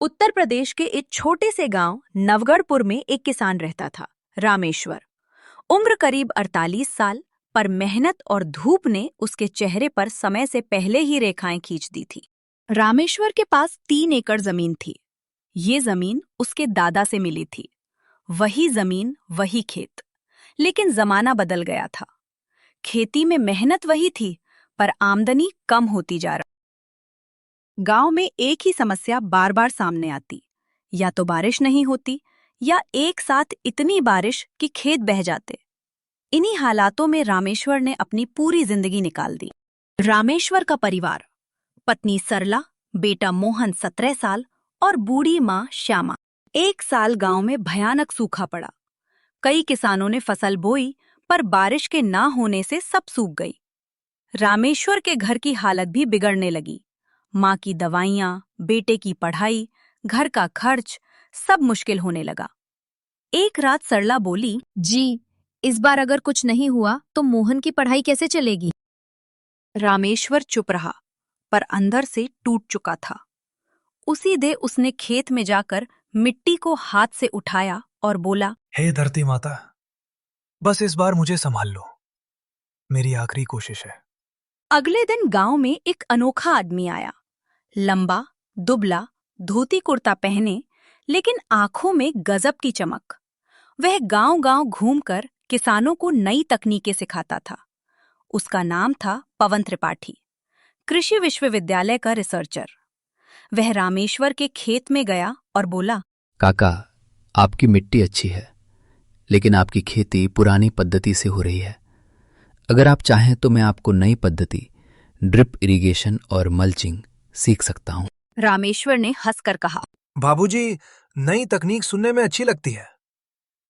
उत्तर प्रदेश के एक छोटे से गांव नवगढ़पुर में एक किसान रहता था, रामेश्वर। उम्र करीब 48 साल, पर मेहनत और धूप ने उसके चेहरे पर समय से पहले ही रेखाएं खींच दी थी। रामेश्वर के पास 3 एकड़ जमीन थी। ये जमीन उसके दादा से मिली थी। वही जमीन, वही खेत। लेकिन जमाना बदल गया था। खेती में मेहनत वही थी, पर आमदनी कम होती जा रही। गांव में एक ही समस्या बार बार सामने आती, या तो बारिश नहीं होती, या एक साथ इतनी बारिश कि खेत बह जाते। इन्हीं हालातों में रामेश्वर ने अपनी पूरी जिंदगी निकाल दी। रामेश्वर का परिवार, पत्नी सरला, बेटा मोहन 17 साल और बूढ़ी माँ श्यामा। एक साल गांव में भयानक सूखा पड़ा। कई किसानों ने फसल बोई, पर बारिश के ना होने से सब सूख गई। रामेश्वर के घर की हालत भी बिगड़ने लगी। माँ की दवाइयाँ, बेटे की पढ़ाई, घर का खर्च, सब मुश्किल होने लगा। एक रात सरला बोली, जी, इस बार अगर कुछ नहीं हुआ तो मोहन की पढ़ाई कैसे चलेगी? रामेश्वर चुप रहा, पर अंदर से टूट चुका था। उसी दे उसने खेत में जाकर मिट्टी को हाथ से उठाया और बोला, हे धरती माता, बस इस बार मुझे संभाल लो। मेरी आखिरी कोशिश है। अगले दिन गांव में एक अनोखा आदमी आया। लंबा, दुबला, धोती कुर्ता पहने, लेकिन आंखों में गजब की चमक। वह गांव-गांव घूमकर किसानों को नई तकनीकें सिखाता था। उसका नाम था पवन त्रिपाठी, कृषि विश्वविद्यालय का रिसर्चर। वह रामेश्वर के खेत में गया और बोला, काका, आपकी मिट्टी अच्छी है, लेकिन आपकी खेती पुरानी पद्धति से हो रही है। अगर आप चाहें तो मैं आपको नई पद्धति, ड्रिप इरिगेशन और मल्चिंग सीख सकता हूं। रामेश्वर ने हंसकर कहा, बाबूजी, नई तकनीक सुनने में अच्छी लगती है,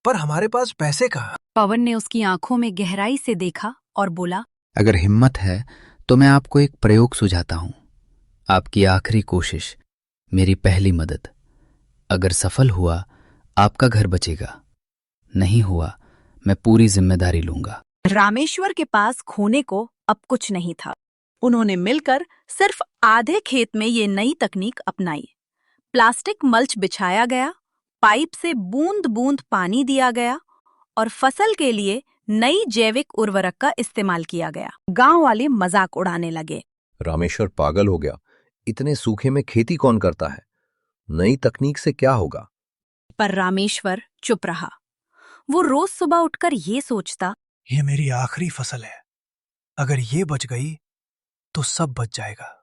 पर हमारे पास पैसे कहाँ? पवन ने उसकी आंखों में गहराई से देखा और बोला, अगर हिम्मत है तो मैं आपको एक प्रयोग सुझाता हूं। आपकी आखिरी कोशिश, मेरी पहली मदद। अगर सफल हुआ, आपका घर बचेगा। नहीं हुआ, मैं पूरी जिम्मेदारी लूंगा। रामेश्वर के पास खोने को अब कुछ नहीं था। उन्होंने मिलकर सिर्फ आधे खेत में ये नई तकनीक अपनाई। प्लास्टिक मल्च बिछाया गया, पाइप से बूंद-बूंद पानी दिया गया और फसल के लिए नई जैविक उर्वरक का इस्तेमाल किया गया। गांव वाले मजाक उड़ाने लगे। रामेश्वर पागल हो गया। इतने सूखे में खेती कौन करता है? नई तकनीक से क्या होगा? पर रामेश्वर चुप रहा। वो रोज सुबह उठकर ये सोचता, ये मेरी आखिरी फसल है। अगर ये बच गई तो सब बच जाएगा।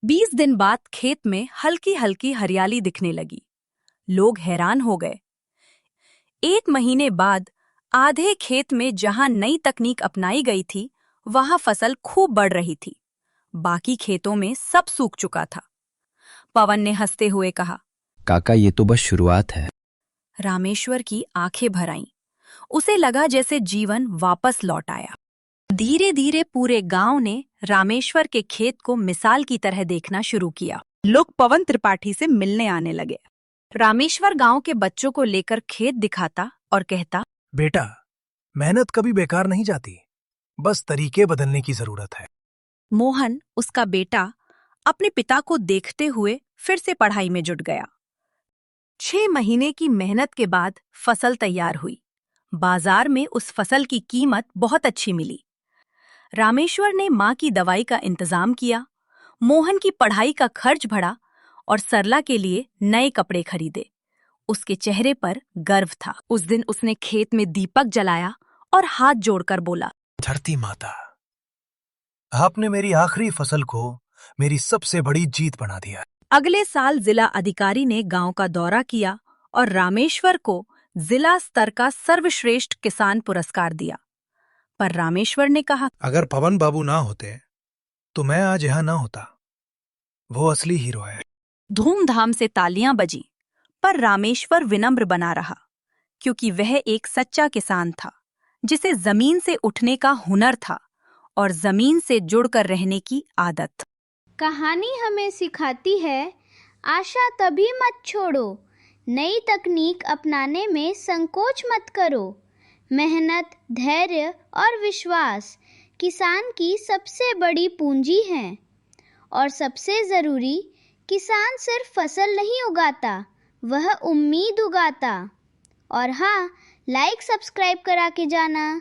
20 दिन बाद खेत में हल्की हल्की हरियाली दिखने लगी। लोग हैरान हो गए। 1 महीने बाद आधे खेत में जहां नई तकनीक अपनाई गई थी, वहां फसल खूब बढ़ रही थी। बाकी खेतों में सब सूख चुका था। पवन ने हंसते हुए कहा, काका, ये तो बस शुरुआत है। रामेश्वर की आंखें भर आईं। उसे लगा जैसे जीवन वापस लौट आया। धीरे धीरे पूरे गांव ने रामेश्वर के खेत को मिसाल की तरह देखना शुरू किया। लोग पवन त्रिपाठी से मिलने आने लगे। रामेश्वर गांव के बच्चों को लेकर खेत दिखाता और कहता, बेटा, मेहनत कभी बेकार नहीं जाती, बस तरीके बदलने की जरूरत है। मोहन, उसका बेटा, अपने पिता को देखते हुए फिर से पढ़ाई में जुट गया। 6 महीने की मेहनत के बाद फसल तैयार हुई। बाजार में उस फसल की कीमत बहुत अच्छी मिली। रामेश्वर ने माँ की दवाई का इंतजाम किया, मोहन की पढ़ाई का खर्च बढ़ा और सरला के लिए नए कपड़े खरीदे। उसके चेहरे पर गर्व था। उस दिन उसने खेत में दीपक जलाया और हाथ जोड़कर बोला, धरती माता, आपने मेरी आखिरी फसल को मेरी सबसे बड़ी जीत बना दिया। अगले साल जिला अधिकारी ने गांव का दौरा किया और रामेश्वर को जिला स्तर का सर्वश्रेष्ठ किसान पुरस्कार दिया। पर रामेश्वर ने कहा, अगर पवन बाबू ना होते तो मैं आज यहाँ ना होता। वो असली हीरो है। धूमधाम से तालियां बजी, पर रामेश्वर विनम्र बना रहा, क्योंकि वह एक सच्चा किसान था, जिसे जमीन से उठने का हुनर था और जमीन से जुड़कर रहने की आदत। कहानी हमें सिखाती है, आशा तभी मत छोड़ो, नई तकनीक अपनाने में संकोच मत करो। मेहनत, धैर्य और विश्वास किसान की सबसे बड़ी पूंजी हैं। और सबसे ज़रूरी, किसान सिर्फ फसल नहीं उगाता, वह उम्मीद उगाता। और हाँ, लाइक सब्सक्राइब करा के जाना।